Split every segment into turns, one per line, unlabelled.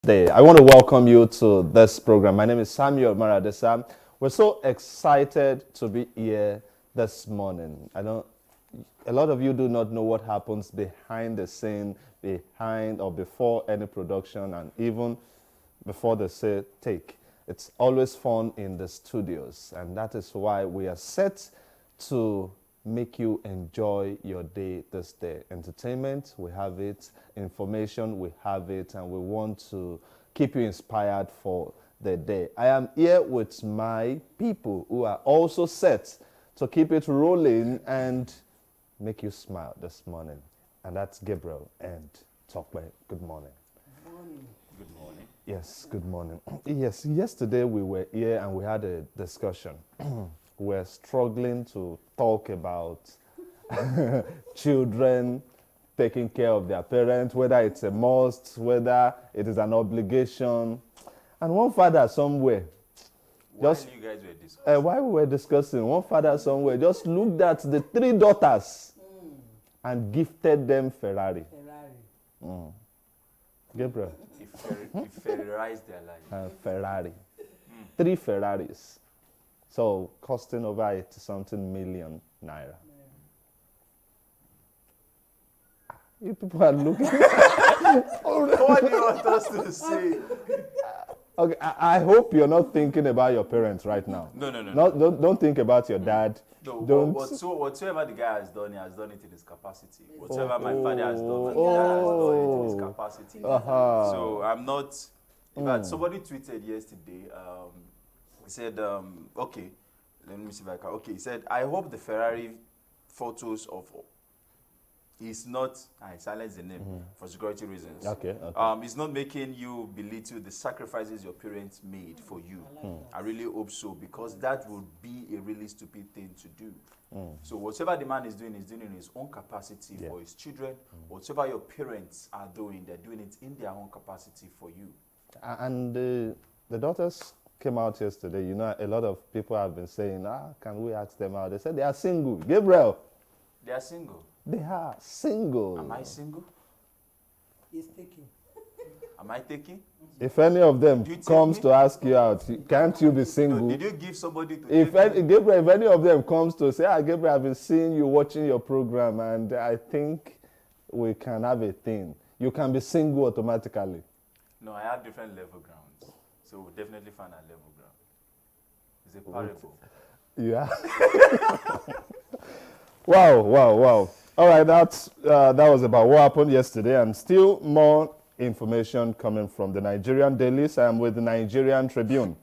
Day. I want to welcome you to this program. My name is Samuel Maradesa. We're so excited to be here this morning. I know a lot of you do not know what happens behind the scene, behind or before any production, and even before they say take. It's always fun in the studios, and that is why we are set to make you enjoy your day this day. Entertainment, we have it. Information, we have it. And we want to keep you inspired for the day. I am here with my people who are also set to keep it rolling and make you smile this morning. And that's Gabriel and Tokwe. Good morning.
Good morning.
Yes, good morning. Yes, yesterday we were here and we had a discussion. We're struggling to talk about children taking care of their parents, whether it's a must, whether it is an obligation. And one father somewhere,
While you guys were discussing,
while we were discussing, one father somewhere just looked at the three daughters and gifted them Ferrari. Gabriel,
he fertilized their life.
Ferrari. 3 Ferraris. So costing over 80-something million naira. You people are looking.
What do you want us to say?
Okay, I hope you're not thinking about your parents right now.
No.
Don't think about your dad.
No,
Don't.
whatsoever the guy has done, he has done it in his capacity. Whatever my father has done, my dad has done it in his capacity. So I'm not. In fact, somebody tweeted yesterday. He said, okay, let me see if I can. Okay, he said, I hope the Ferrari photos of. He's not. I silenced the name for security reasons.
Okay.
It's not making you belittle the sacrifices your parents made for you. I really hope so, because that would be a really stupid thing to do. So whatever the man is doing in his own capacity for his children. Whatever your parents are doing, they're doing it in their own capacity for you.
And the daughters came out yesterday. You know, a lot of people have been saying, can we ask them out? They said they are single. Gabriel.
They are single.
They are single.
Am I single?
He's taking.
Am I taking?
If any of them
You take
comes
me?
to ask you out, can't you be single?
No, did you give somebody to
If
take me?
Gabriel, if any of them comes to say, Gabriel, I've been seeing you watching your program and I think we can have a thing, you can be single automatically.
No, I have different level grounds. So we'll definitely find a level ground. It's a parable.
Yeah. Wow. All right, that was about what happened yesterday, and still more information coming from the Nigerian dailies. I am with the Nigerian Tribune.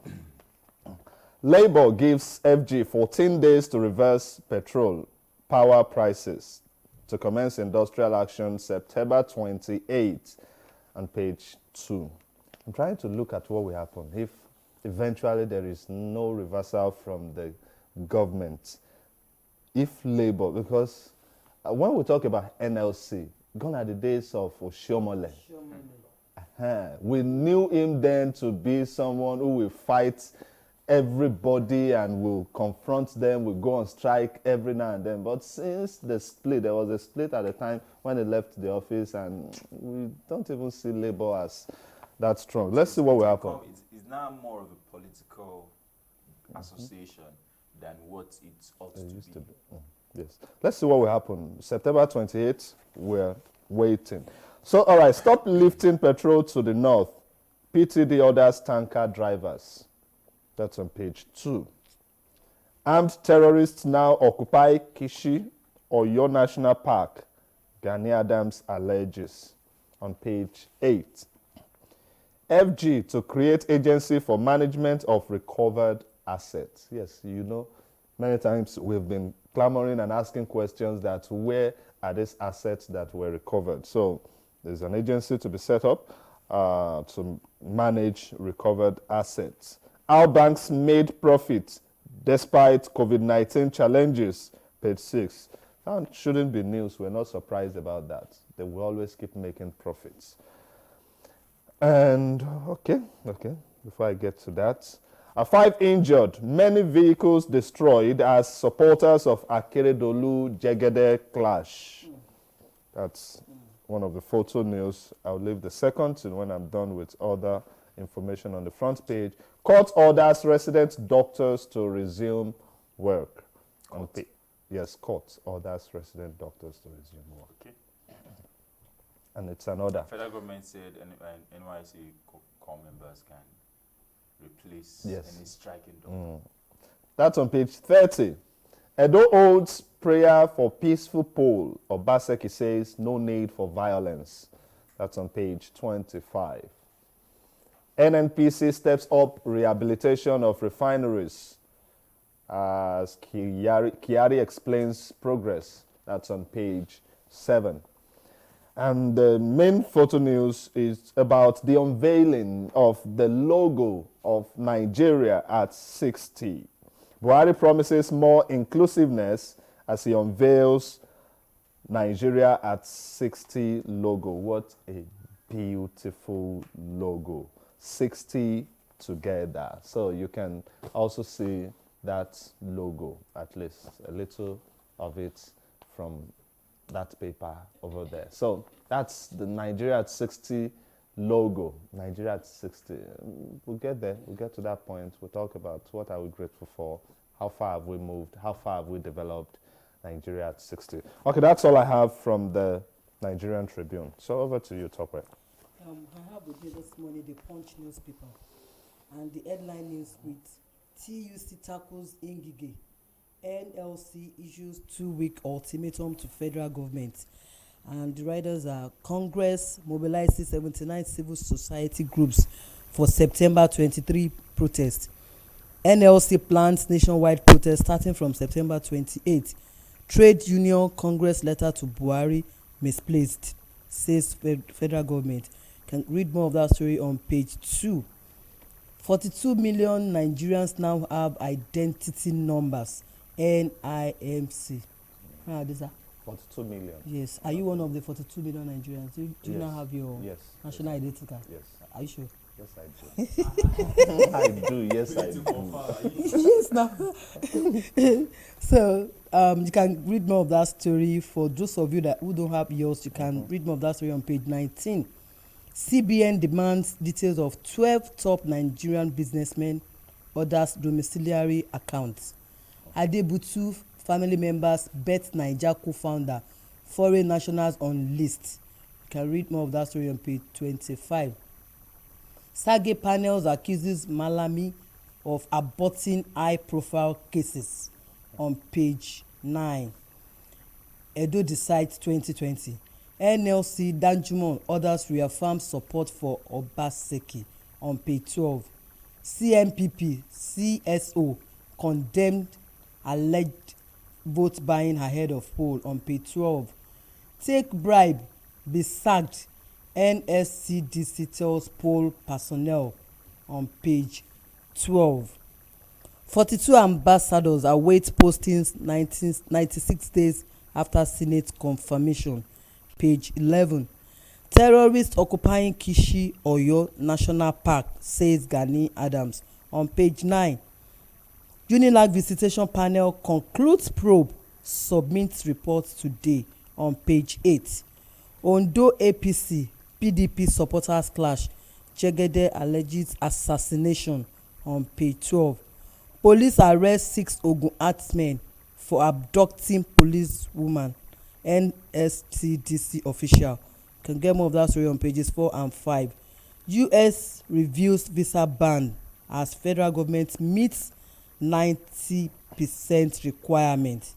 Labour gives FG 14 days to reverse petrol power prices to commence industrial action September 28 on page 2. I'm trying to look at what will happen if eventually there is no reversal from the government. If Labour, because when we talk about NLC, gone are the days of Oshiomhole. We knew him then to be someone who will fight everybody and will confront them, will go on strike every now and then. But since the split, there was a split at the time when he left the office, and we don't even see Labour as that strong. Let's see what will happen.
It's now more of a political association than what it ought to be.
Yes. Let's see what will happen. September 28th, we're waiting. So, all right, stop lifting petrol to the north. PTD orders tanker drivers. That's on page 2. Armed terrorists now occupy Kishi, Oyo National Park. Gani Adams alleges. On page 8. FG to create agency for management of recovered assets. Yes, you know, many times we've been clamoring and asking questions that where are these assets that were recovered? So there's an agency to be set up to manage recovered assets. Our banks made profit despite COVID-19 challenges, page 6. That shouldn't be news. We're not surprised about that. They will always keep making profits. And, okay, before I get to that, 5 injured, many vehicles destroyed as supporters of Akeredolu Jegede clash. That's one of the photo news. I'll leave the second to when I'm done with other information on the front page. Court orders resident doctors to resume work. Yes, court orders resident doctors to resume work.
Okay.
And it's an order.
Federal government said NYC core members can replace any striking doctor.
That's on page 30. Edo holds prayer for peaceful poll. Obaseki says no need for violence. That's on page 25. NNPC steps up rehabilitation of refineries as Kiari explains progress. That's on page 7. And the main photo news is about the unveiling of the logo of Nigeria at 60. Buhari promises more inclusiveness as he unveils Nigeria at 60 logo. What a beautiful logo. 60 together. So you can also see that logo, at least a little of it from that paper over there. So that's the Nigeria at 60 logo. Nigeria at 60. We'll get there. We'll get to that point. We'll talk about what are we grateful for, how far have we moved, how far have we developed Nigeria at 60. Okay, that's all I have from the Nigerian Tribune. So over to you, Topwe.
I have with me this morning the Punch newspaper, and the headline is with TUC tackles Ngige. NLC issues 2-week ultimatum to federal government. And the writers are Congress mobilizes 79 civil society groups for September 23 protest. NLC plans nationwide protest starting from September 28. Trade Union Congress letter to Buhari misplaced, says federal government. Can read more of that story on page 2. 42 million Nigerians now have identity numbers. NIMC. How is that?
42 million.
Yes. Are you one of the 42 million Nigerians? Do you
Yes.
now have your national identity card?
Yes.
Are you sure?
Yes, I do. I do. Yes, I do.
Yes, now. So you can read more of that story. For those of you who don't have yours, you can read more of that story on page 19. CBN demands details of 12 top Nigerian businessmen, orders domiciliary accounts. Adebutu family members bet Naija co-founder, foreign nationals on list. You can read more of that story on page 25. Sage panels accuses Malami of aborting high-profile cases on page 9. Edo decides 2020. NLC Danjumon orders reaffirm support for Obaseki on page 12. CNPP CSO condemned alleged vote buying ahead of poll on page 12. Take bribe, be sacked, NSCDC tells poll personnel on page 12. 42 ambassadors await postings 96 days after Senate confirmation. Page 11. Terrorists occupying Kishi Oyo National Park, says Gani Adams on page 9. Unilag visitation panel concludes probe, submits reports today on page 8. Ondo APC PDP supporters clash, Jegede alleges assassination on page 12. Police arrest 6 Ogun herdsmen for abducting police woman. NSCDC official. Can get more of that story on pages 4 and 5. US reviews visa ban as federal government meets 90% requirement.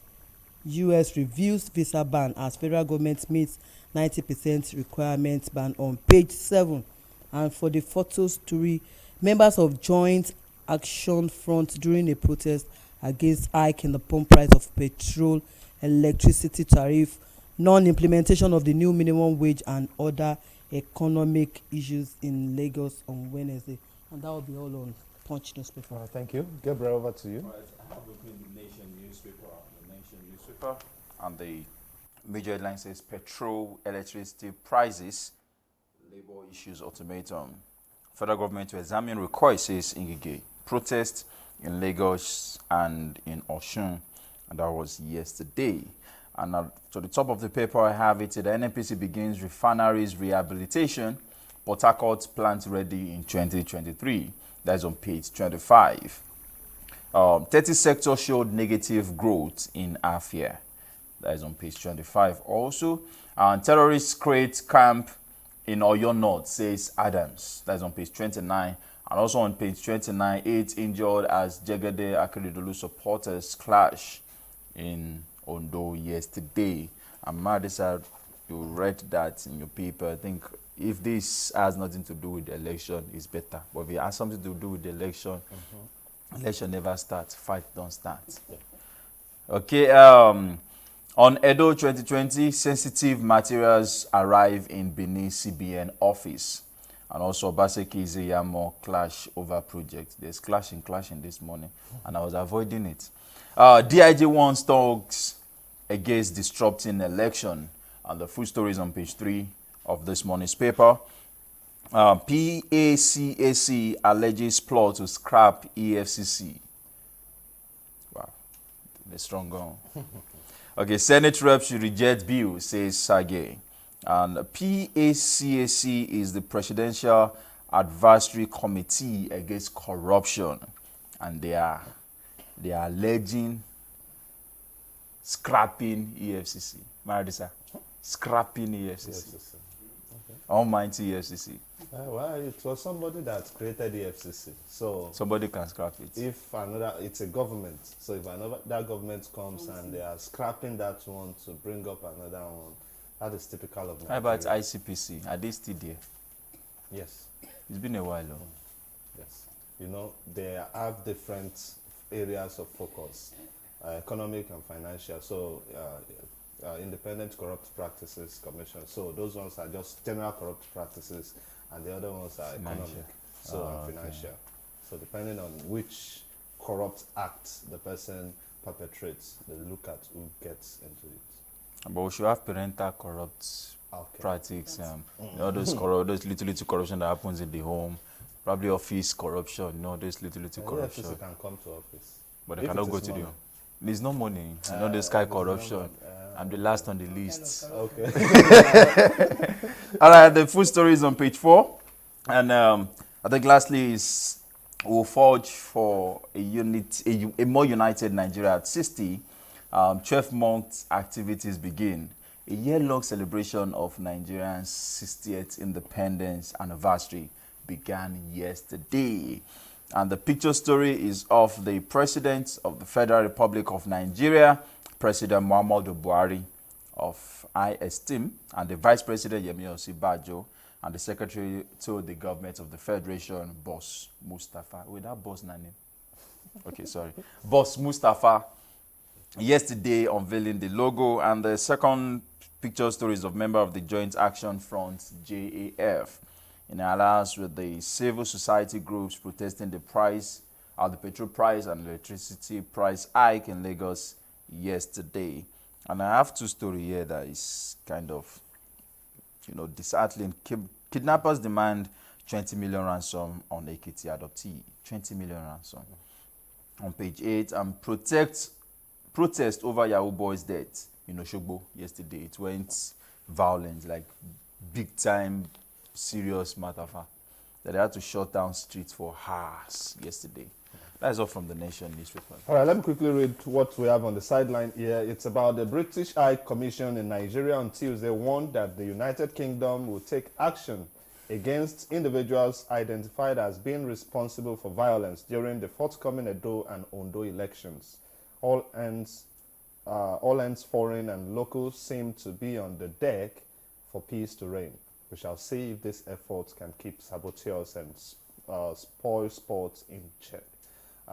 US reviews visa ban as federal government meets 90% requirement ban on page 7. And for the photo story, members of Joint Action Front during a protest against hike in the pump price of petrol, electricity tariff, non-implementation of the new minimum wage and other economic issues in Lagos on Wednesday. And that will be all on Punch newspaper.
Thank you. Gabriel, over to you.
Right, I have with me the Nation newspaper. And the major headline says petrol, electricity prices, labor issues ultimatum. Federal government to examine request, says Ngige. Protest in Lagos and in Osun. And that was yesterday. And to the top of the paper, I have it. The NNPC begins refineries rehabilitation. Port Harcourt plant ready in 2023. That's on page 25. 30 sector showed negative growth in half year. That is on page 25 also. And terrorists create camp in Oyo North, says Adams. That's on page 29. And also on page 29, 8 injured as Jegede Akeredolu supporters clash in Ondo yesterday. And Madisa, you read that in your paper. I think if this has nothing to do with the election, it's better. But if it has something to do with the election, election never starts, fight don't start. Okay, on Edo 2020, sensitive materials arrive in Benin CBN office. And also Obaseki Izeyamo clash over project. There's clashing this morning, and I was avoiding it. DIG wants talks against disrupting election. And the full story is on page 3 of this morning's paper. PACAC alleges plot to scrap EFCC. Wow, they're strong going. Okay, Senate rep should reject bill, says Sage. And PACAC is the Presidential Advisory Committee Against Corruption. And they are alleging scrapping EFCC. Maradisa, scrapping EFCC. Okay. Almighty EFCC.
Well, it was somebody that created the FCC, so
somebody can scrap it.
If another, it's a government, so if another that government comes and they are scrapping that one to bring up another one, that is typical of Nigeria.
How about ICPC? Are they still there?
Yes.
It's been a while, though.
Yes. You know, they have different areas of focus, economic and financial. So, Independent Corrupt Practices Commission. So those ones are just general corrupt practices, and the other ones are economic, and financial. So depending on which corrupt act the person perpetrates, they look at who gets into it.
But we should have parental corrupt practices, all those those little corruption that happens in the home, probably office corruption, those little corruption.
Office can come to office,
but they cannot go to the home. There's no money. This kind of corruption. I'm the last on the list.
Okay.
All right, the full story is on page 4. And I think lastly is we'll forge for a more united Nigeria at 60. 12-month activities begin. A year-long celebration of Nigeria's 60th independence anniversary began yesterday. And the picture story is of the President of the Federal Republic of Nigeria, President Muhammadu Buhari, of high esteem, and the Vice President Yemi Osinbajo, and the Secretary to the Government of the Federation, Boss Mustafa. Wait, that boss name? Okay, sorry. Boss Mustafa, yesterday unveiling the logo. And the second picture story is of member of the Joint Action Front, JAF, in alliance with the civil society groups protesting the price of the petrol price and electricity price hike in Lagos yesterday. And I have two stories here that is kind of, disheartening. Kidnappers demand 20 million ransom on Ekiti adoptee. 20 million ransom. On page 8, and protest over Yahoo Boy's death in Oshogbo yesterday. It went violent, like big time, serious matter. That they had to shut down streets for hours yesterday. That's all from the Nation newspaper.
All right, let me quickly read what we have on the sideline here. It's about the British High Commission in Nigeria on Tuesday warned that the United Kingdom will take action against individuals identified as being responsible for violence during the forthcoming Edo and Ondo elections. All ends foreign and local seem to be on the deck for peace to reign. We shall see if this effort can keep saboteurs and spoil sports in check.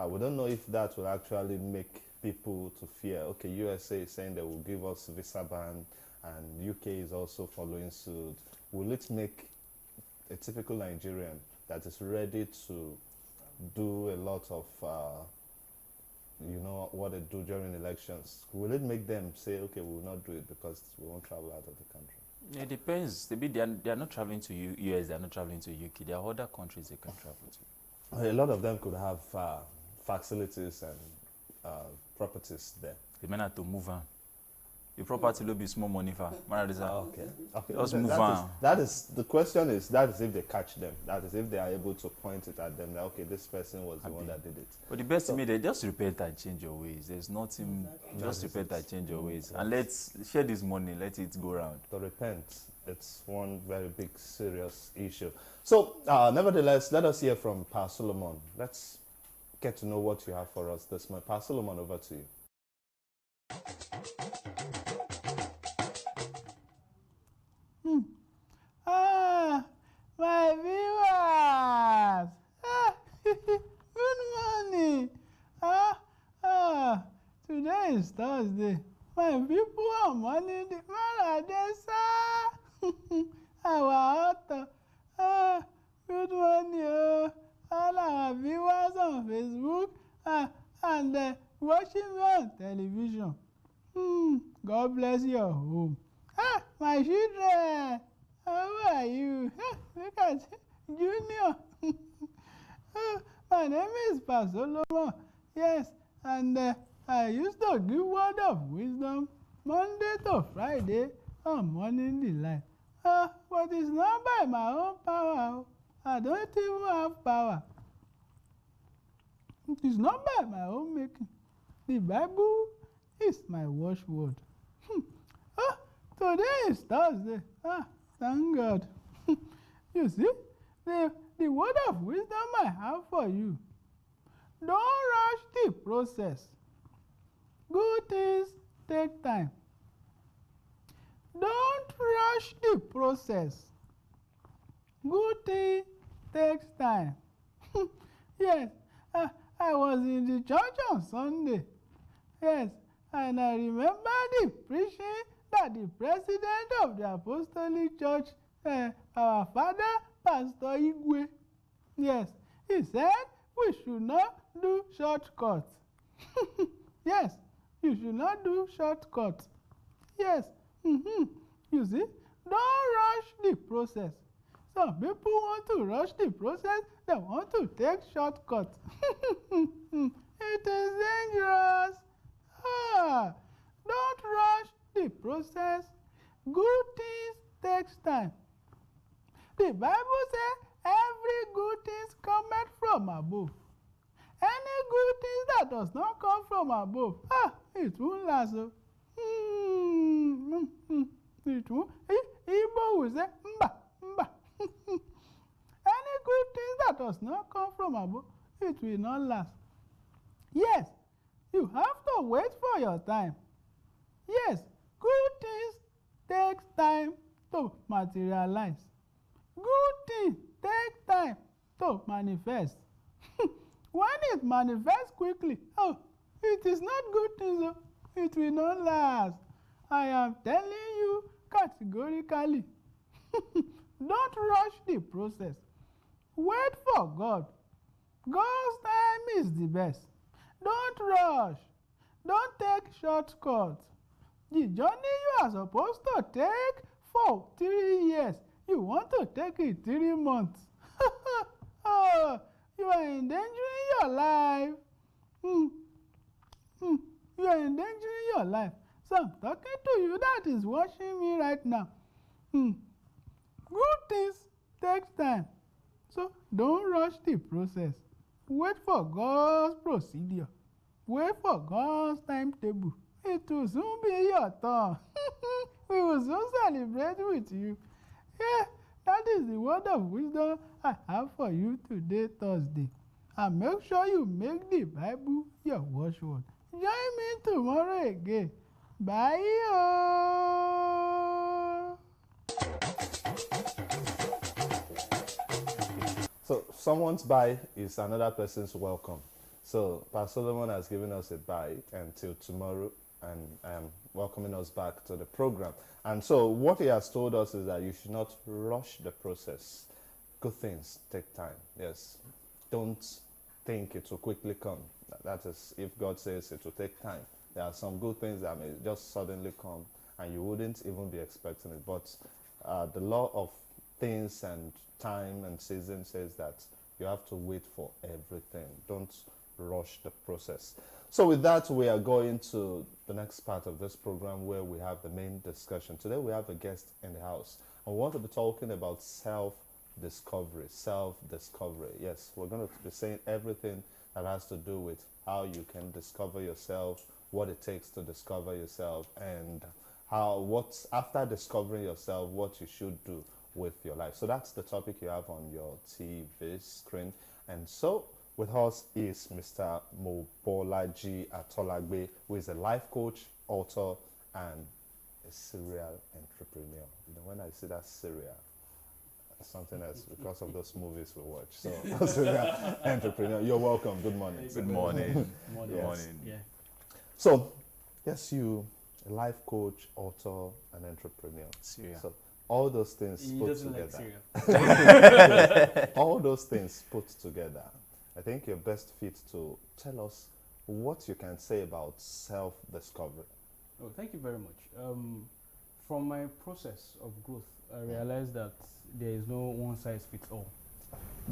We don't know if that will actually make people to fear. Okay, USA is saying they will give us visa ban, and UK is also following suit. Will it make a typical Nigerian that is ready to do a lot of, what they do during elections? Will it make them say, okay, we will not do it because we won't travel out of the country?
It depends. They are not traveling to US, they are not traveling to UK. There are other countries they can travel to.
A lot of them could have facilities and properties there.
They may have to move on. the property will be small money for.
Okay.
Just move
that
on.
That is the question. That is if they catch them. That is if they are able to point it at them. That okay, this person was the one that did it.
But the best to me, they just repent and change your ways. There's nothing. Just repent and change your ways, and let's share this money. Let it go around.
To repent, it's one very big, serious issue. So, nevertheless, let us hear from Pa Solomon. Let's get to know what you have for us this morning. Pa Solomon, over to you.
My viewers, good morning. Today is Thursday. My people are morning. Our author. Good morning, all our viewers on Facebook and watching me on television. God bless your home. My children, how are you? Look at Junior. My name is Pa Solomon. Yes, and I used to give word of wisdom Monday to Friday on Morning Delight. But it's not by my own power. I don't even have power. It is not by my own making. The Bible is my watchword. Today is Thursday. Thank God. You see, the word of wisdom I have for you. Don't rush the process. Good things take time. Don't rush the process. Good thing takes time. Yes, I was in the church on Sunday. Yes, and I remember the preaching that the president of the Apostolic Church, our father, Pastor Igwe, yes, he said we should not do shortcuts. Yes, you should not do shortcuts. Yes, you see, don't rush the process. Some people want to rush the process, they want to take shortcuts. It is dangerous. Don't rush the process. Good things takes time. The Bible says every good thing cometh from above. Any good thing that does not come from above, it won't last. It won't. Igbo will say, mba, mba. Any good thing that does not come from above, it will not last. Yes, you have to wait for your time. Yes, good things take time to materialize. Good things take time to manifest. When it manifests quickly, it is not good things. It will not last. I am telling you categorically. Don't rush the process. Wait for God. God's time is the best. Don't rush. Don't take shortcuts. The journey you are supposed to take for 3 years, you want to take it 3 months. You are endangering your life. You are endangering your life. So I'm talking to you that is watching me right now. Good things take time. So don't rush the process. Wait for God's procedure. Wait for God's timetable. It will soon be your turn. We will soon celebrate with you. Yeah, that is the word of wisdom I have for you today, Thursday. And make sure you make the Bible your watchword. Join me tomorrow again. Bye.
So someone's bye is another person's welcome. So Pastor Solomon has given us a bye until tomorrow, and I am welcoming us back to the program. And so what he has told us is that you should not rush the process. Good things take time. Yes. Don't think it will quickly come. That is, if God says it will take time. There are some good things that may just suddenly come and you wouldn't even be expecting it. But the law of things and time and season says that you have to wait for everything. Don't rush the process. So with that, we are going to the next part of this program where we have the main discussion. Today we have a guest in the house. And we want to be talking about self-discovery. Self-discovery. Yes, we're going to be saying everything that has to do with how you can discover yourself, what it takes to discover yourself, and after discovering yourself, what you should do with your life. So that's the topic you have on your TV screen. And so with us is Mr. Mobolaji Atolagbe, who is a life coach, author, and a serial entrepreneur. You know, when I say that serial, something else because of those movies we watch. So, serial entrepreneur, you're welcome. Good morning.
Good morning.
Morning.
Good morning.
Yeah.
So, yes, you a life coach, author, and entrepreneur.
Serial.
So, all those things
He
put
doesn't
together.
like cereal.
All those things put together. I think you're best fit to tell us what you can say about self-discovery.
Oh, thank you very much. From my process of growth, I realized that there is no one size fits all.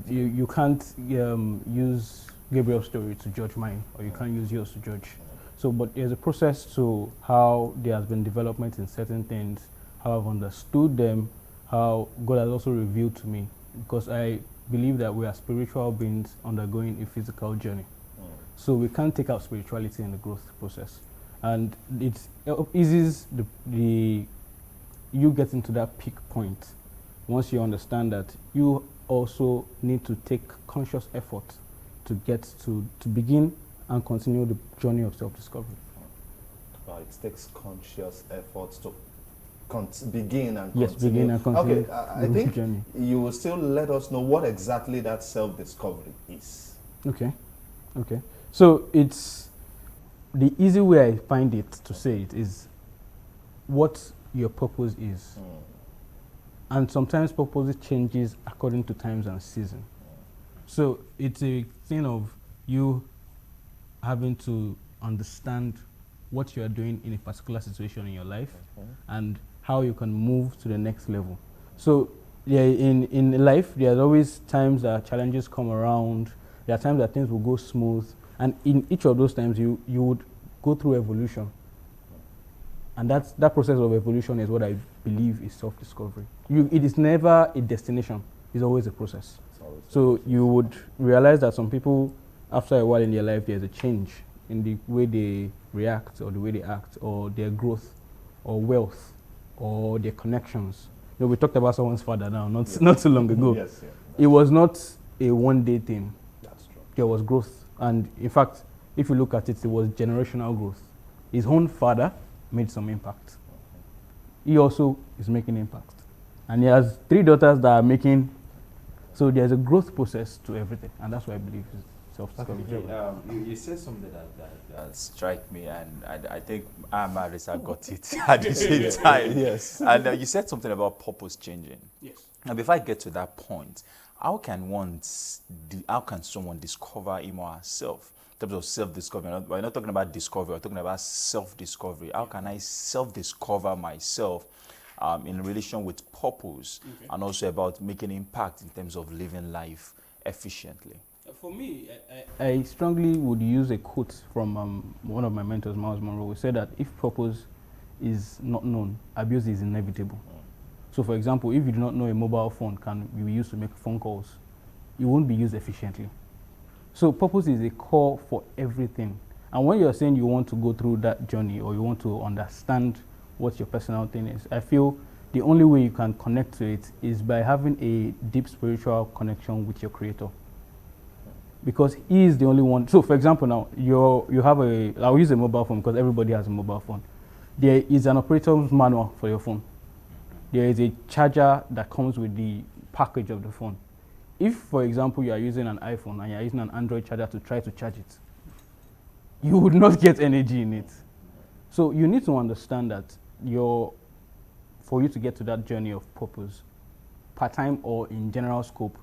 You can't use Gabriel's story to judge mine, or you can't use yours to judge. So, but there's a process to how there has been development in certain things, how I've understood them, how God has also revealed to me, because I believe that we are spiritual beings undergoing a physical journey. So we can't take out spirituality in the growth process. And it eases you getting to that peak point once you understand that you also need to take conscious effort to get to begin and continue the journey of self-discovery.
Well, it takes conscious efforts to begin and
yes,
continue.
begin and continue.
Okay, I think
journey.
you will still let us know what exactly that self-discovery is.
Okay. So it's the easy way I find it to say it is what your purpose is. And sometimes purpose changes according to times and season. So it's a thing of you having to understand what you are doing in a particular situation in your life and how you can move to the next level. So yeah, in life, there's always times that challenges come around. There are times that things will go smooth. And in each of those times, you would go through evolution. And that process of evolution is what I believe is self-discovery. It is never a destination. It's always a process. So you would realize that some people, after a while in their life, there's a change in the way they react or the way they act or their growth or wealth or their connections. You know, we talked about someone's father now, not too long ago.
Yes,
it was not a one-day thing.
That's true.
There was growth. And in fact, if you look at it, it was generational growth. His own father made some impact. He also is making impact. And he has 3 daughters that are making, so there's a growth process to everything. And that's what I believe is self-discovery.
You said something that struck me, and I think Marisa got it at the same time.
Yes.
And you said something about purpose changing.
Yes.
Now, before I get to that point, how can someone discover him or herself? In terms of self-discovery, we're not talking about discovery, we're talking about self-discovery. How can I self-discover myself in relation with purpose and also about making impact in terms of living life efficiently?
For me, I strongly would use a quote from one of my mentors, Miles Monroe, who said that if purpose is not known, abuse is inevitable. So for example, if you do not know a mobile phone can be used to make phone calls, it won't be used efficiently. So purpose is a core for everything. And when you're saying you want to go through that journey or you want to understand what your personal thing is, I feel the only way you can connect to it is by having a deep spiritual connection with your creator. Because he is the only one. So for example now, you have I'll use a mobile phone because everybody has a mobile phone. There is an operator's manual for your phone. There is a charger that comes with the package of the phone. If, for example, you are using an iPhone and you are using an Android charger to try to charge it, you would not get energy in it. So you need to understand that for you to get to that journey of purpose, part-time or in general scope,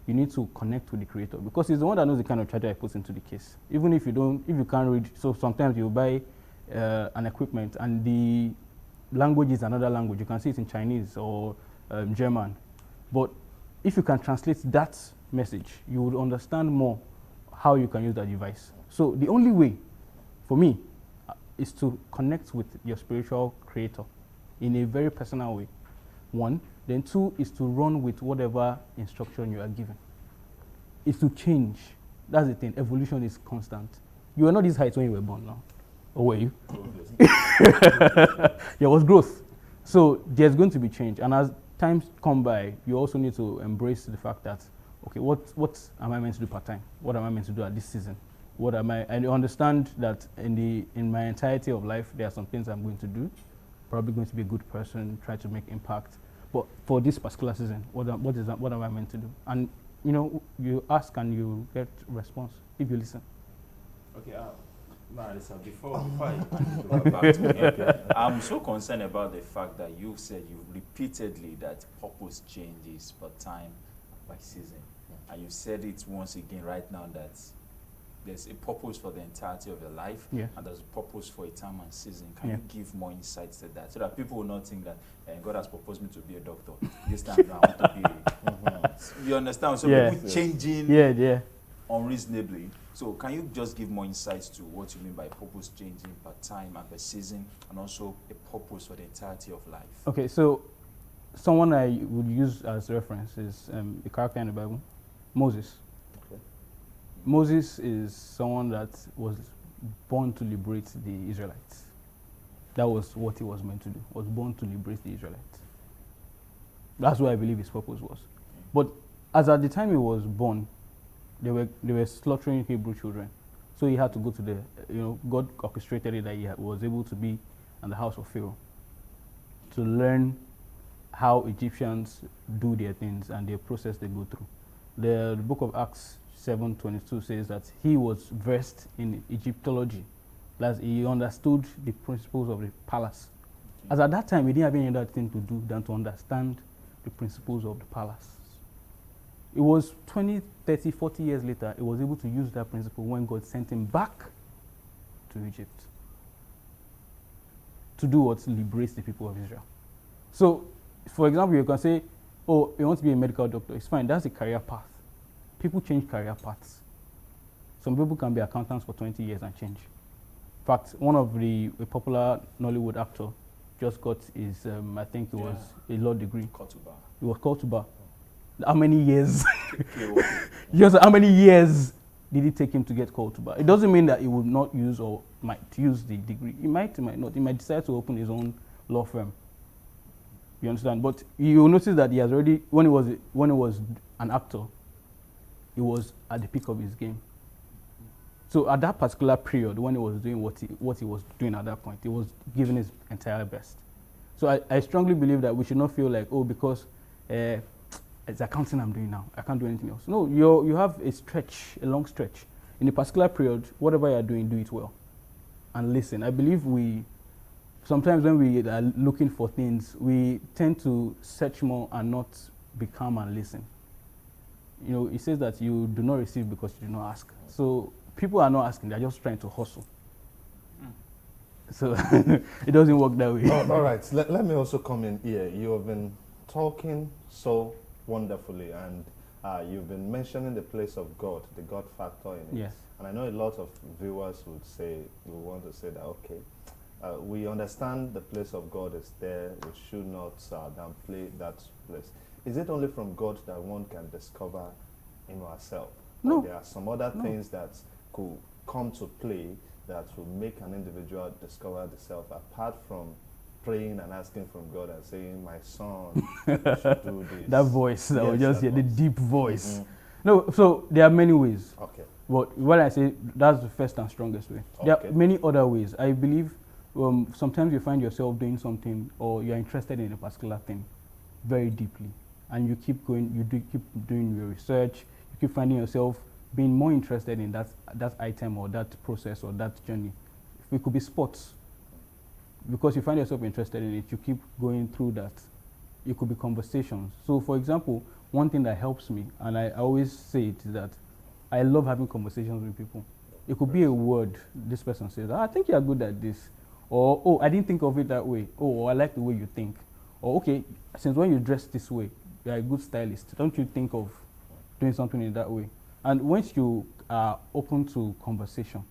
you need to connect with the creator because he's the one that knows the kind of charger he puts into the case. Even if you can't read, so sometimes you buy an equipment and the language is another language. You can see it in Chinese or German. But if you can translate that message, you would understand more how you can use that device. So the only way for me, is to connect with your spiritual creator in a very personal way. One. Then two is to run with whatever instruction you are given. It's to change. That's the thing. Evolution is constant. You were not this height when you were born now. Or were you? There was growth. So there's going to be change. And as times come by, you also need to embrace the fact that, okay, what am I meant to do part-time? What am I meant to do at this season? What am I? And you understand that in my entirety of life, there are some things I'm going to do. Probably going to be a good person, try to make impact. But for this particular season, what am I meant to do? And you ask and you get response if you listen.
Okay, Marisa, before I go back to me, okay. I'm so concerned about the fact that you said you repeatedly that purpose changes per time, by season. And you said it once again right now that there's a purpose for the entirety of your life,
yeah,
and there's a purpose for a time and season. Can
yeah,
you give more insights to that so that people will not think that God has proposed me to be a doctor this time I want to be you understand? So
yeah,
people changing unreasonably. So can you just give more insights to what you mean by purpose changing per time and per season, and also a purpose for the entirety of life?
Okay, so someone I would use as reference is a character in the Bible, Moses. Moses is someone that was born to liberate the Israelites. That was what he was meant to do. Was born to liberate the Israelites. That's what I believe his purpose was. But as at the time he was born, they were slaughtering Hebrew children. So he had to go to the, God orchestrated it that he was able to be in the house of Pharaoh to learn how Egyptians do their things and their process they go through. The book of Acts 7:22 says that he was versed in Egyptology. That he understood the principles of the palace. As at that time, he didn't have any other thing to do than to understand the principles of the palace. It was 20, 30, 40 years later, he was able to use that principle when God sent him back to Egypt to do what? Liberate the people of Israel. So, for example, you can say, oh, you want to be a medical doctor. It's fine. That's a career path. People change career paths. Some people can be accountants for 20 years and change. In fact, one of a popular Nollywood actor just got his, I think it was a law degree. He was called to bar. How many years? Just how many years did it take him to get called to bar? It doesn't mean that he would not use or might use the degree. He might not. He might decide to open his own law firm. You understand? But you will notice that he has already, when he was an actor, he was at the peak of his game. So at that particular period, when he was doing what he was doing at that point, he was giving his entire best. So I strongly believe that we should not feel like, oh, because it's accounting I'm doing now, I can't do anything else. No, you have a long stretch. In a particular period, whatever you are doing, do it well. And listen, I believe sometimes when we are looking for things, we tend to search more and not be calm and listen. It says that you do not receive because you do not ask. So people are not asking, they're just trying to hustle. So it doesn't work that way.
All right, let me also come in here. You have been talking so wonderfully, and you've been mentioning the place of God, the God factor in it.
Yes.
And I know a lot of viewers would want to say that, okay, we understand the place of God is there. We should not downplay that place. Is it only from God that one can discover in ourselves?
No.
Or there are some other things that could come to play that will make an individual discover the self, apart from praying and asking from God and saying, my son, you should do this.
That voice, that was just the deep voice.
Mm-hmm.
No, so there are many ways.
Okay.
But when I say that's the first and strongest way, there are many other ways. I believe sometimes you find yourself doing something or you're interested in a particular thing very deeply. And you keep going, keep doing your research, you keep finding yourself being more interested in that item or that process or that journey. It could be sports. Because you find yourself interested in it, you keep going through that. It could be conversations. So for example, one thing that helps me, and I always say it, is that I love having conversations with people. It could be a word this person says, I think you're good at this. Or, oh, I didn't think of it that way. Oh, I like the way you think. Or, okay, since when you dress this way, you're a good stylist. Don't you think of doing something in that way? And once you are open to conversation,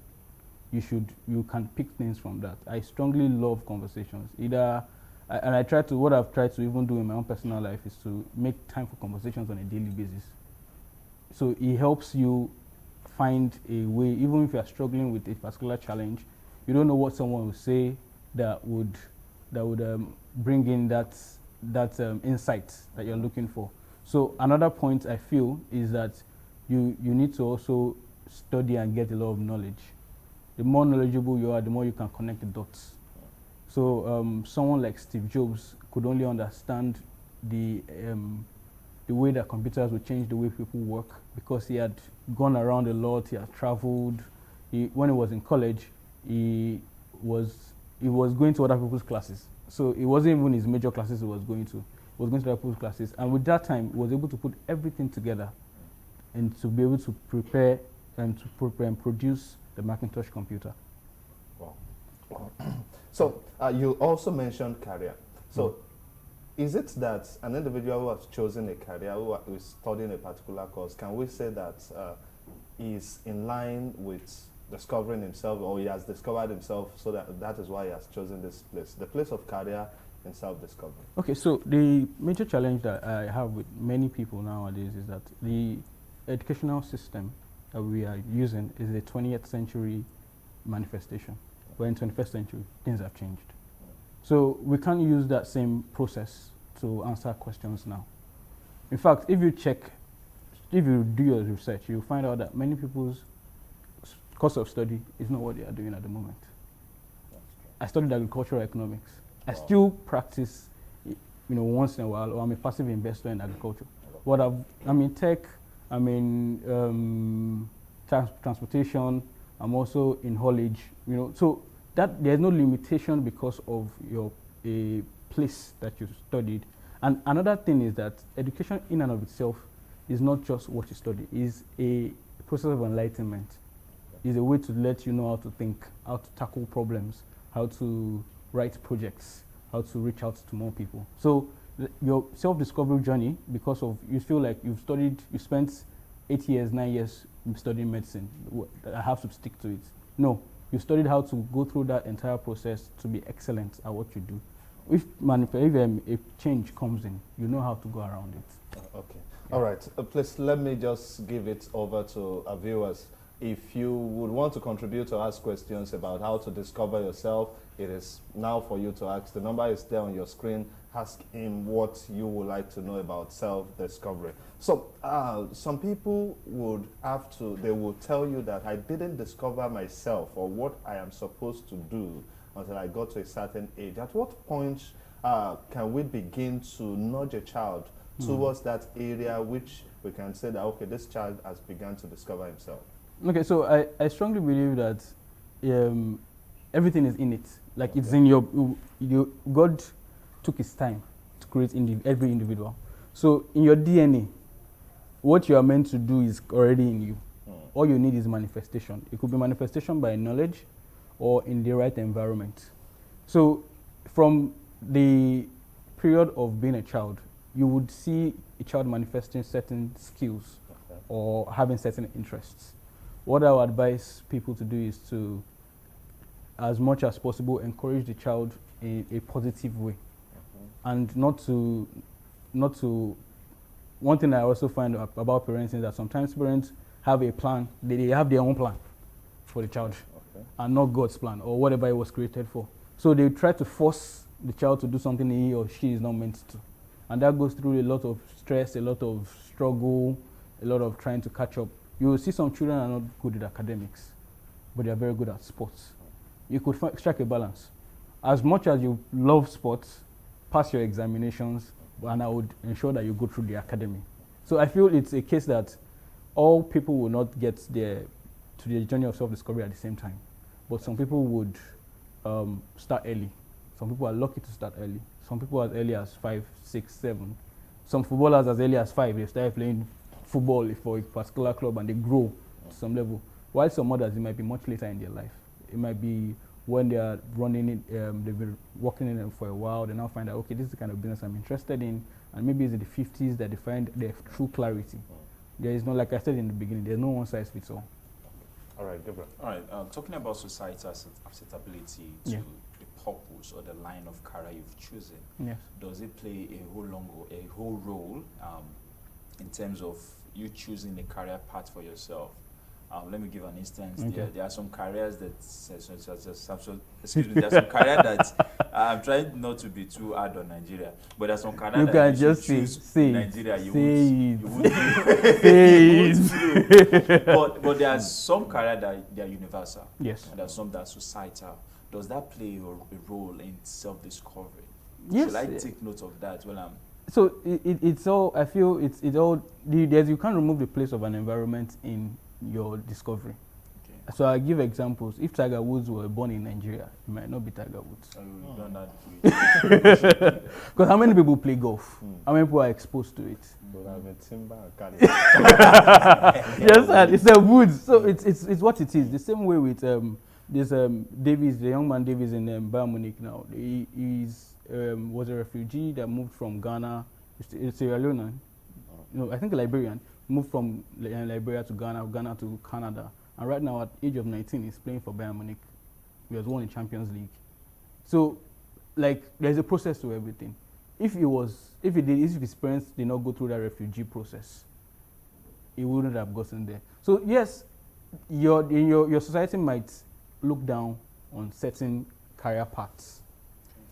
you can pick things from that. I strongly love conversations. And what I've tried to even do in my own personal life is to make time for conversations on a daily basis. So it helps you find a way, even if you are struggling with a particular challenge, you don't know what someone will say that would bring in that insight that you're looking for. So another point I feel is that you need to also study and get a lot of knowledge. The more knowledgeable you are, the more you can connect the dots. So someone like Steve Jobs could only understand the way that computers would change the way people work because he had gone around a lot, he had traveled. When he was in college, he was going to other people's classes. So it wasn't even his major classes he was going to. He was going to other people's classes. And with that time, he was able to put everything together and to be able to prepare and produce the Macintosh computer.
Wow. So you also mentioned career. So is it that an individual who has chosen a career, who is studying a particular course, can we say that is in line with discovering himself, or he has discovered himself, so that is why he has chosen this place, the place of career and self-discovery?
Okay, so the major challenge that I have with many people nowadays is that the educational system that we are using is a 20th century manifestation. We're in 21st century, things have changed. So we can't use that same process to answer questions now. In fact, if you do your research, you'll find out that many people's course of study is not what they are doing at the moment. I studied agricultural economics. I still practice, once in a while, or I'm a passive investor in agriculture. I'm in tech, I'm in transportation, I'm also in haulage, so that there's no limitation because of a place that you studied. And another thing is that education in and of itself is not just what you study, it's a process of enlightenment. It's a way to let you know how to think, how to tackle problems, how to write projects, how to reach out to more people. So your self-discovery journey, because of you feel like you spent 8 years, 9 years studying medicine, I have to stick to it. No, you studied how to go through that entire process to be excellent at what you do. If a change comes in, you know how to go around it.
Okay. Yeah. All right. Please let me just give it over to our viewers. If you would want to contribute or ask questions about how to discover yourself, it is now for you to ask. The number is there on your screen. Ask him what you would like to know about self-discovery. So some people they will tell you that I didn't discover myself or what I am supposed to do until I got to a certain age. At what point can we begin to nudge a child towards that area which we can say that, okay, this child has begun to discover himself?
Okay, so I strongly believe that everything is in it. Like it's in your God took his time to create every individual. So in your DNA, what you are meant to do is already in you. All you need is manifestation. It could be manifestation by knowledge or in the right environment. So from the period of being a child, you would see a child manifesting certain skills or having certain interests. What I would advise people to do is to, as much as possible, encourage the child in a positive way. And not to, one thing I also find about parents is that sometimes parents have a plan, they have their own plan for the child, and not God's plan or whatever it was created for. So they try to force the child to do something he or she is not meant to. And that goes through a lot of stress, a lot of struggle, a lot of trying to catch up. You will see some children are not good at academics, but they are very good at sports. You could strike a balance. As much as you love sports, pass your examinations, and I would ensure that you go through the academy. So I feel it's a case that all people will not get to the journey of self-discovery at the same time. But some people would start early. Some people are lucky to start early. Some people as early as 5, 6, 7. Some footballers as early as 5, they start playing football for a particular club and they grow to some level. While some others, it might be much later in their life. It might be when they are running it, they've been working in it for a while, they now find out, okay, this is the kind of business I'm interested in, and maybe it's in the 50s that they find their true clarity. There is no, like I said in the beginning, there's no one size fits all.
All right, Gabriel.
All right, talking about societal acceptability to
Yeah.
the purpose or the line of career you've chosen,
Yes.
does it play a whole role in terms of you choosing a career path for yourself? Let me give an instance.
Okay.
There are some careers that, excuse me, there are some careers that I'm trying not to be too hard on Nigeria, but there are some careers
You
that
can
if you
just
choose
say
in
it,
Nigeria, you
say
won't
it.
do.
Say
You won't do. But there are some careers that they are universal.
Yes.
And there are some that are societal. Does that play a role in self-discovery?
Yes.
Should I take note of that when I'm...
So it's all. I feel it's all. There's, you can't remove the place of an environment in your discovery.
Okay.
So I give examples. If Tiger Woods were born in Nigeria, he might not be Tiger Woods.
So you've done that.
Because how many people play golf? How many people are exposed to it?
But I'm a timber and carry.
Yes, and it's a woods. So it's what it is. The same way with this Davies, the young man Davies in Bayern Munich now. Was a refugee that moved from Ghana, Sierra Leone, I think Liberian, moved from Liberia to Ghana, Ghana to Canada, and right now at age of 19 he's playing for Bayern Munich. He has won the Champions League. So, like, there's a process to everything. If his parents did not go through that refugee process, he wouldn't have gotten there. So yes, your society might look down on certain career paths.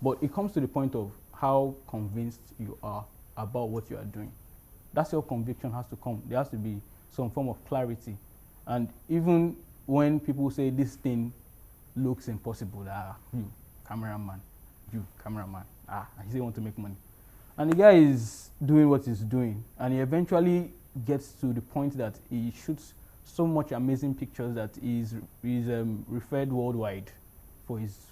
But it comes to the point of how convinced you are about what you are doing. That's your conviction has to come. There has to be some form of clarity. And even when people say this thing looks impossible, you cameraman, he say want to make money. And the guy is doing what he's doing. And he eventually gets to the point that he shoots so much amazing pictures that he's referred worldwide for his...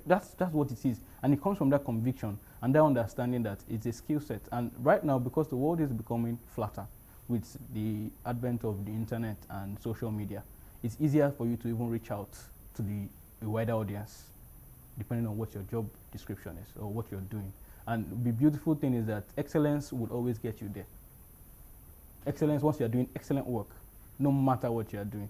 that's what it is. And it comes from that conviction and that understanding that it's a skill set. And right now, because the world is becoming flatter with the advent of the internet and social media, it's easier for you to even reach out to a wider audience, depending on what your job description is or what you're doing. And the beautiful thing is that excellence would always get you there. Excellence, once you're doing excellent work, no matter what you're doing,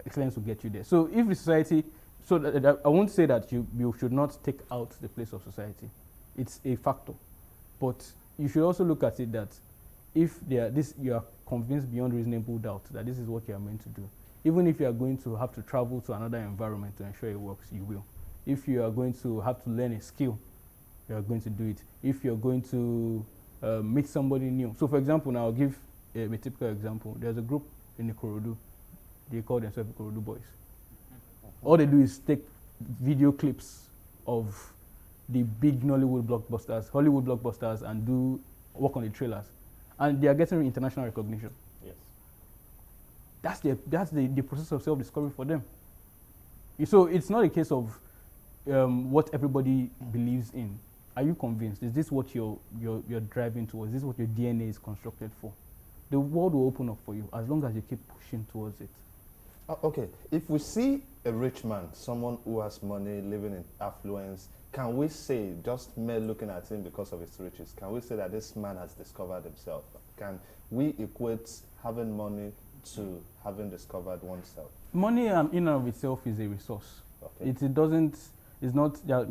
excellence will get you there. So if the society... So I won't say that you should not take out the place of society. It's a factor. But you should also look at it that if you are convinced beyond reasonable doubt that this is what you are meant to do, even if you are going to have to travel to another environment to ensure it works, you will. If you are going to have to learn a skill, you are going to do it. If you're going to meet somebody new. So for example, now I'll give a typical example. There's a group in Ikorodu. They call themselves Ikorodu Boys. All they do is take video clips of the big Hollywood blockbusters, and do work on the trailers. And they are getting international recognition.
Yes.
That's the process of self-discovery for them. So it's not a case of what everybody believes in. Are you convinced? Is this what you're driving towards? Is this what your DNA is constructed for? The world will open up for you as long as you keep pushing towards it.
Okay, if we see a rich man, someone who has money, living in affluence, can we say, just mere looking at him because of his riches, can we say that this man has discovered himself? Can we equate having money to having discovered oneself?
Money in and of itself is a resource.
Okay.
It's not, there are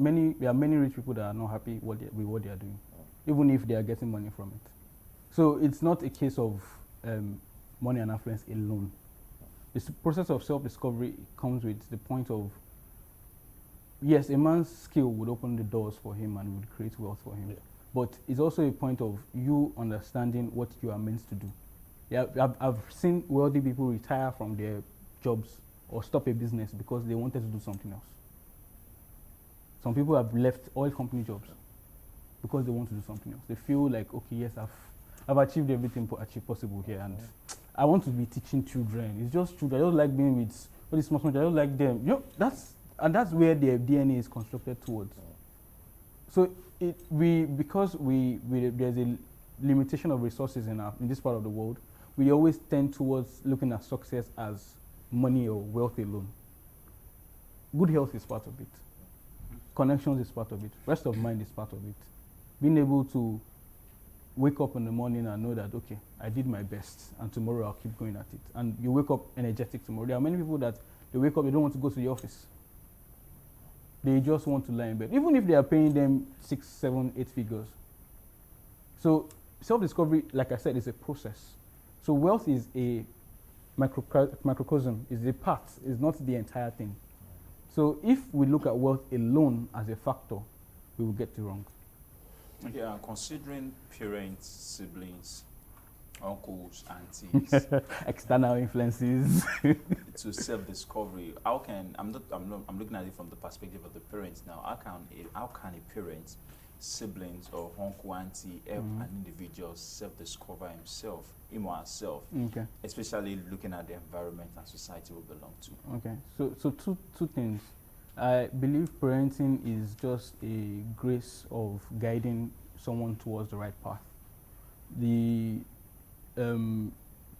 many rich people that are not happy with what they are doing, even if they are getting money from it. So it's not a case of money and affluence alone. This process of self-discovery comes with the point of, yes, a man's skill would open the doors for him and would create wealth for him. Yeah. But it's also a point of you understanding what you are meant to do. Yeah, I've seen wealthy people retire from their jobs or stop a business because they wanted to do something else. Some people have left oil company jobs because they want to do something else. They feel like, okay, yes, I've achieved everything possible here, and I want to be teaching children. It's just children. I don't like being with all these small children. I don't like them. That's where their DNA is constructed towards. So because there's a limitation of resources in this part of the world, we always tend towards looking at success as money or wealth alone. Good health is part of it. Connections is part of it. Rest of mind is part of it. Being able to wake up in the morning and know that, okay, I did my best and tomorrow I'll keep going at it. And you wake up energetic tomorrow. There are many people that they wake up, they don't want to go to the office. They just want to lie in bed, even if they are paying them 6, 7, 8 figures. So self-discovery, like I said, is a process. So wealth is a microcosm, is a part, is not the entire thing. So if we look at wealth alone as a factor, we will get it wrong.
Yeah, considering parents, siblings, uncles, aunties,
External influences.
to self-discovery, how can I'm looking at it from the perspective of the parents now. How can a parent, siblings, or uncle, auntie help an individual self-discover him or herself,
Okay.
especially looking at the environment and society we belong to?
Okay. So two things. I believe parenting is just a grace of guiding someone towards the right path. The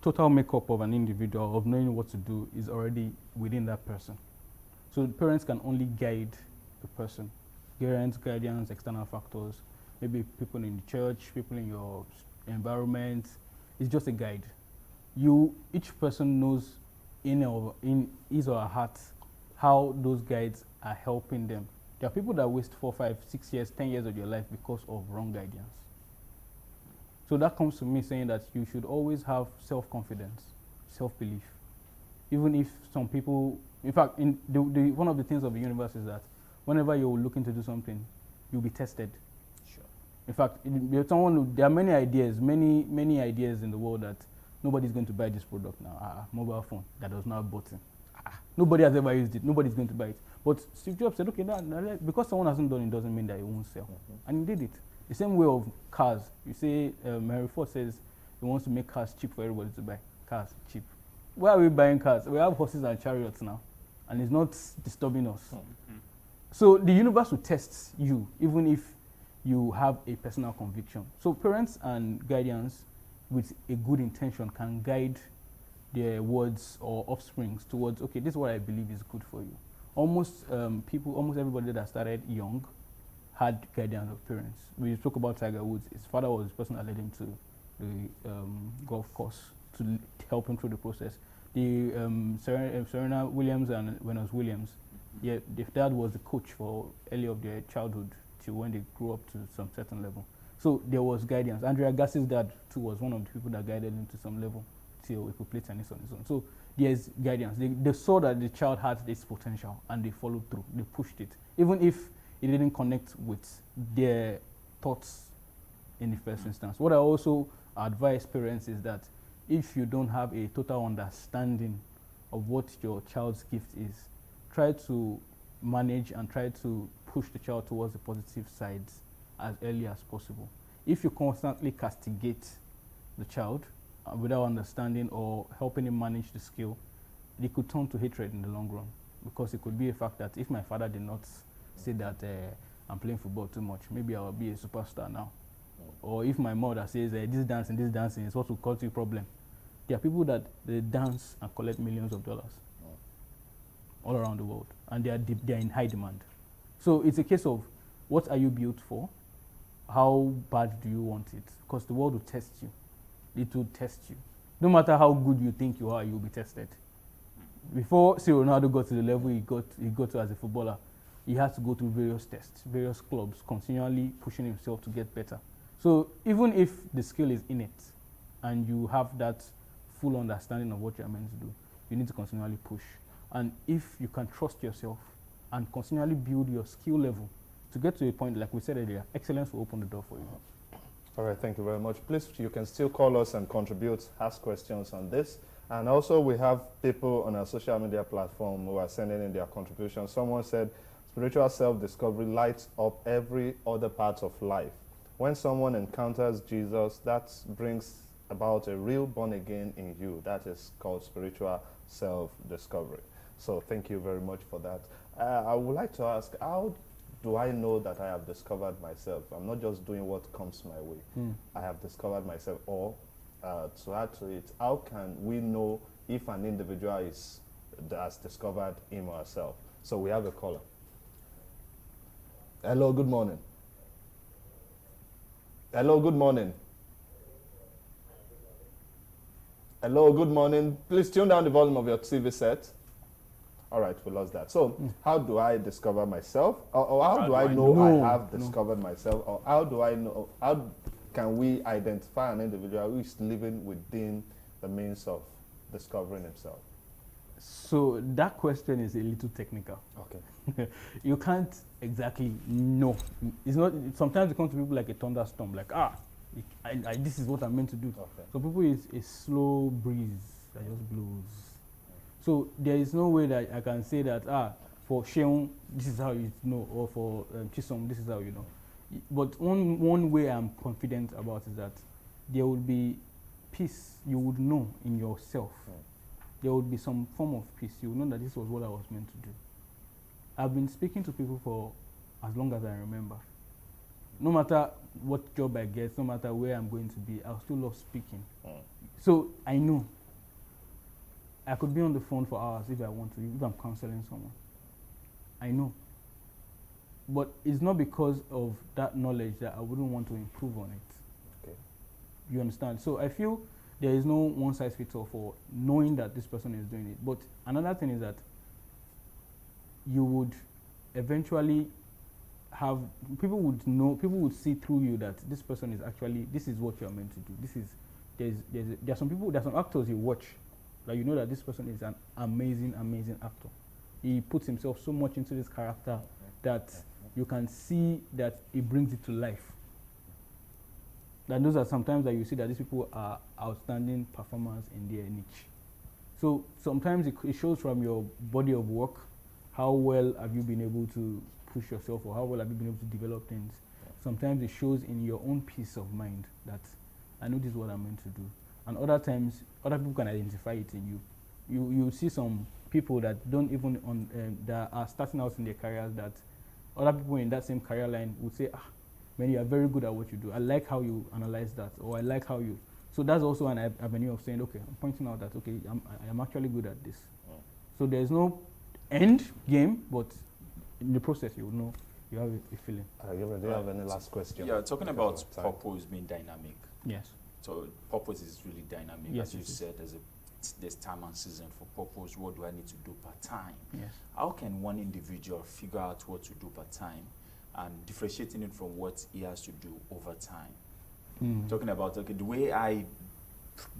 total makeup of an individual, of knowing what to do, is already within that person. So parents can only guide the person. Parents, guardians, external factors, maybe people in the church, people in your environment. It's just a guide. Each person knows in his or her heart how those guides are helping them. There are people that waste 4, 5, 6 years, 10 years of your life because of wrong guidance. So that comes to me saying that you should always have self-confidence, self-belief. Even if some people, in fact, one of the things of the universe is that whenever you're looking to do something, you'll be tested.
Sure.
In fact, there are many ideas in the world that nobody's going to buy this product now. Mobile phone that does not have button. Nobody has ever used it. Nobody's going to buy it. But Steve Jobs said, okay, because someone hasn't done it doesn't mean that it won't sell. And he did it. The same way of cars. You say, Henry Ford says he wants to make cars cheap for everybody to buy. Cars, cheap. Why are we buying cars? We have horses and chariots now. And it's not disturbing us. So the universe will test you, even if you have a personal conviction. So parents and guardians with a good intention can guide their words or offsprings towards, okay, this is what I believe is good for you. Almost everybody that started young had guidance of parents. We spoke about Tiger Woods. His father was the person that led him to the golf course to help him through the process. The Serena Williams and Venus Williams, yeah, their dad was the coach for early of their childhood till when they grew up to some certain level. So there was guidance. Andre Agassi's dad too was one of the people that guided him to some level till he could play tennis on his own. So there's guidance. They saw that the child had this potential and they followed through. They pushed it, even if it didn't connect with their thoughts in the first instance. What I also advise parents is that if you don't have a total understanding of what your child's gift is, try to manage and try to push the child towards the positive sides as early as possible. If you constantly castigate the child without understanding or helping him manage the skill, they could turn to hatred in the long run, because it could be a fact that if my father did not say that I'm playing football too much, maybe I will be a superstar now. Or if my mother says this dancing is what will cause you a problem. There are people that they dance and collect millions of dollars all around the world, and they are in high demand. So it's a case of, what are you built for? How bad do you want it? Because the world will test you. It will test you. No matter how good you think you are, you'll be tested. Before Ronaldo got to the level he got to as a footballer, he had to go through various tests, various clubs, continually pushing himself to get better. So even if the skill is innate and you have that full understanding of what you're meant to do, you need to continually push. And if you can trust yourself and continually build your skill level to get to a point, like we said earlier, excellence will open the door for you.
All right, thank you very much. Please, you can still call us and contribute, ask questions on this. And also, we have people on our social media platform who are sending in their contributions. Someone said, spiritual self-discovery lights up every other part of life. When someone encounters Jesus, that brings about a real born again in you. That is called spiritual self-discovery. So thank you very much for that. I would like to ask, how do I know that I have discovered myself? I'm not just doing what comes my way. I have discovered myself. Or to add to it, how can we know if an individual has discovered him or herself? So we have a caller. Hello, good morning. Hello, good morning. Hello, good morning. Please tune down the volume of your TV set. All right, we lost that. So, how do I discover myself? Or how do I know I have discovered myself? Or how do I know, how can we identify an individual who is living within the means of discovering himself?
So that question is a little technical.
Okay.
You can't exactly know. It's not. Sometimes it comes to people like a thunderstorm, like this is what I'm meant to do.
Okay.
So people is a slow breeze that just blows. So there is no way that I can say that for Sheung this is how you know, or for Chisom this is how you know. But one way I'm confident about is that there will be peace. You would know in yourself. There would be some form of peace. You would know that this was what I was meant to do. I've been speaking to people for as long as I remember. No matter what job I get, no matter where I'm going to be, I'll still love speaking. So I know. I could be on the phone for hours if I want to, if I'm counseling someone. I know. But it's not because of that knowledge that I wouldn't want to improve on it.
Okay.
You understand? So I feel there is no one size fits all for knowing that this person is doing it. But another thing is that you would eventually have, people would see through you that this person is actually, this is what you're meant to do. There's some actors you watch, like you know that this person is an amazing actor. He puts himself so much into this character that you can see that he brings it to life. And those are sometimes that you see that these people are outstanding performers in their niche. So sometimes it shows from your body of work, how well have you been able to push yourself, or how well have you been able to develop things. Sometimes it shows in your own peace of mind that I know this is what I'm meant to do. And other times, other people can identify it in you. You see some people that don't even that are starting out in their careers, that other people in that same career line would say, man, you are very good at what you do. I like how you analyze that, or I like how you. So that's also an avenue of saying, okay, I'm pointing out that, okay, I'm actually good at this. So there's no end game, but in the process, you will know, you have a feeling.
Do you have any last question?
Yeah, talking about purpose being dynamic.
Yes.
So purpose is really dynamic.
Yes,
as you said, there's time and season for purpose. What do I need to do per time?
Yes.
How can one individual figure out what to do per time and differentiating it from what he has to do over time? Talking about, okay, the way I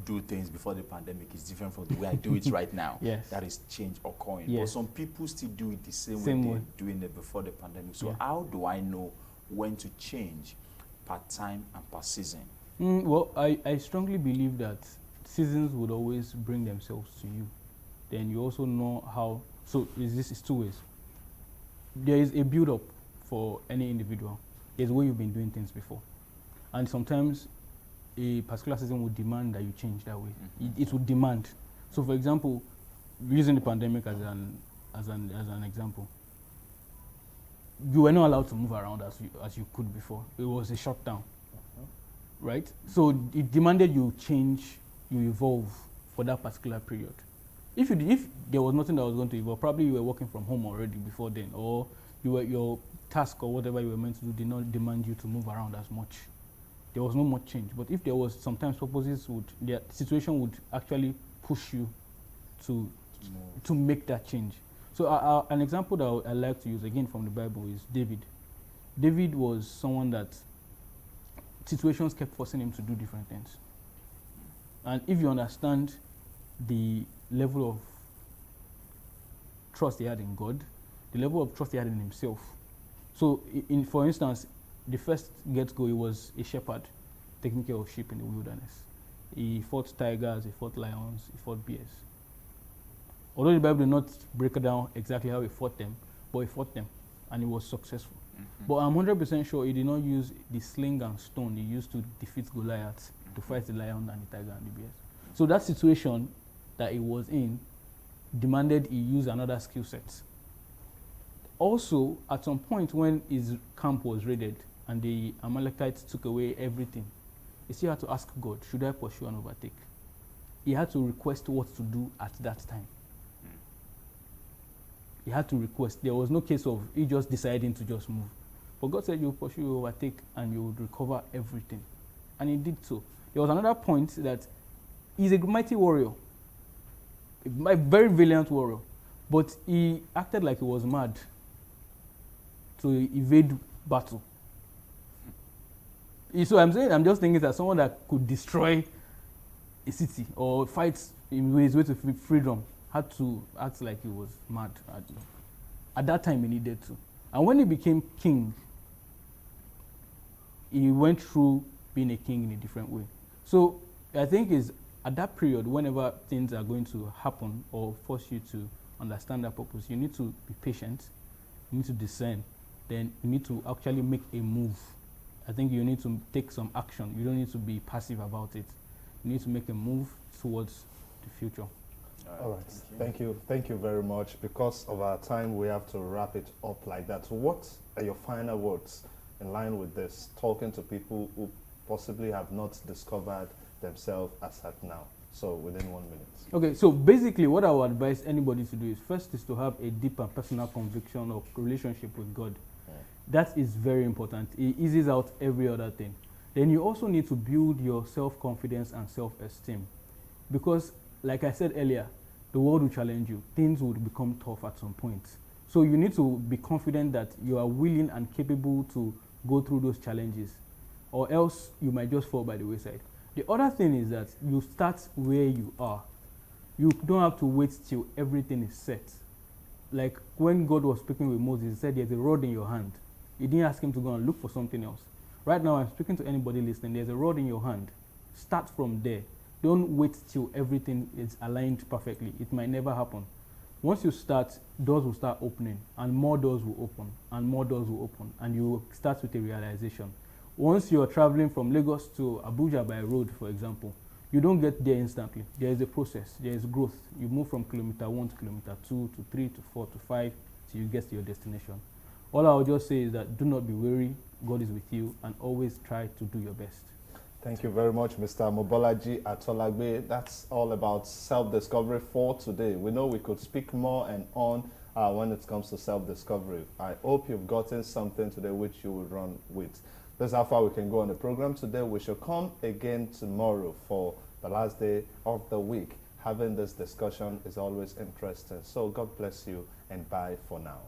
do things before the pandemic is different from the way I do it right now.
Yes.
That is change occurring.
Yes.
But some people still do it the same way
way.
they're doing it before the pandemic. So how do I know when to change per time and per season?
Well, I strongly believe that seasons would always bring themselves to you. Then you also know how, so this is two ways. There is a build-up for any individual. There's a way you've been doing things before. And sometimes a particular season would demand that you change that way. It would demand. So for example, using the pandemic as an example, you were not allowed to move around as you could before. It was a shutdown. Right? So it demanded you change, you evolve for that particular period. If there was nothing that was going to evolve, probably you were working from home already before then, or your task or whatever you were meant to do did not demand you to move around as much. There was no much change. But if there was, sometimes purposes the situation would actually push you to make that change. So an example that I like to use again from the Bible is David. David was someone that situations kept forcing him to do different things. And if you understand the level of trust he had in God, the level of trust he had in himself. So, for instance, the first get-go, he was a shepherd taking care of sheep in the wilderness. He fought tigers, he fought lions, he fought bears. Although the Bible did not break down exactly how he fought them, but he fought them, and he was successful. But I'm 100% sure he did not use the sling and stone he used to defeat Goliath to fight the lion and the tiger and the bears. So that situation that he was in demanded he use another skill set. Also, at some point when his camp was raided and the Amalekites took away everything, he still had to ask God, should I pursue and overtake? He had to request what to do at that time. He had to request. There was no case of he just deciding to just move. But God said, you pursue, you overtake, and you would recover everything. And he did so. There was another point that He's a mighty warrior, a very valiant warrior, but he acted like he was mad to evade battle. So I'm just thinking that someone that could destroy a city or fight in his way to freedom had to act like he was mad. At that time, he needed to. And when he became king, he went through being a king in a different way. So I think is at that period, whenever things are going to happen or force you to understand that purpose, you need to be patient, you need to discern, then you need to actually make a move. I think you need to take some action. You don't need to be passive about it. You need to make a move towards the future.
All right. Thank you very much. Because of our time, we have to wrap it up like that. So what are your final words in line with this, talking to people who possibly have not discovered themselves as at now? So within 1 minute.
Okay, so basically what I would advise anybody to do is first is to have a deep and personal conviction or relationship with God. That is very important. It eases out every other thing. Then you also need to build your self-confidence and self-esteem. Because, like I said earlier, the world will challenge you. Things will become tough at some point. So you need to be confident that you are willing and capable to go through those challenges, or else you might just fall by the wayside. The other thing is that you start where you are. You don't have to wait till everything is set. Like when God was speaking with Moses, he said, there's a rod in your hand. He didn't ask him to go and look for something else. Right now, I'm speaking to anybody listening. There's a rod in your hand. Start from there. Don't wait till everything is aligned perfectly. It might never happen. Once you start, doors will start opening, and more doors will open, and more doors will open, and you start with a realization. Once you're traveling from Lagos to Abuja by road, for example, you don't get there instantly. There is a process. There is growth. You move from kilometer 1 to kilometer 2 to 3 to 4 to 5 till you get to your destination. All I would just say is that do not be weary. God is with you, and always try to do your best.
Thank you very much, Mr. Mobolaji Atolagbe. That's all about self-discovery for today. We know we could speak more and on when it comes to self-discovery. I hope you've gotten something today which you will run with. That's how far we can go on the program today. We shall come again tomorrow for the last day of the week. Having this discussion is always interesting. So God bless you, and bye for now.